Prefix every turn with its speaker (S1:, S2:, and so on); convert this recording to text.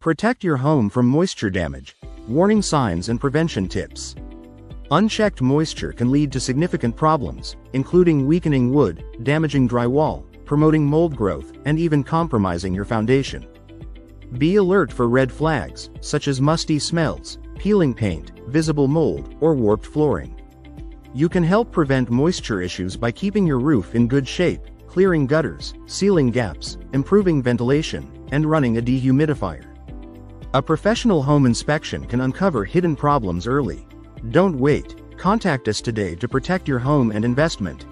S1: Protect your home from moisture damage. Warning signs and prevention tips. Unchecked moisture can lead to significant problems, including weakening wood, damaging drywall, promoting mold growth, and even compromising your foundation. Be alert for red flags, such as musty smells, peeling paint, visible mold, or warped flooring. You can help prevent moisture issues by keeping your roof in good shape, clearing gutters, sealing gaps, improving ventilation, and running a dehumidifier. A professional home inspection can uncover hidden problems early. Don't wait. Contact us today to protect your home and investment.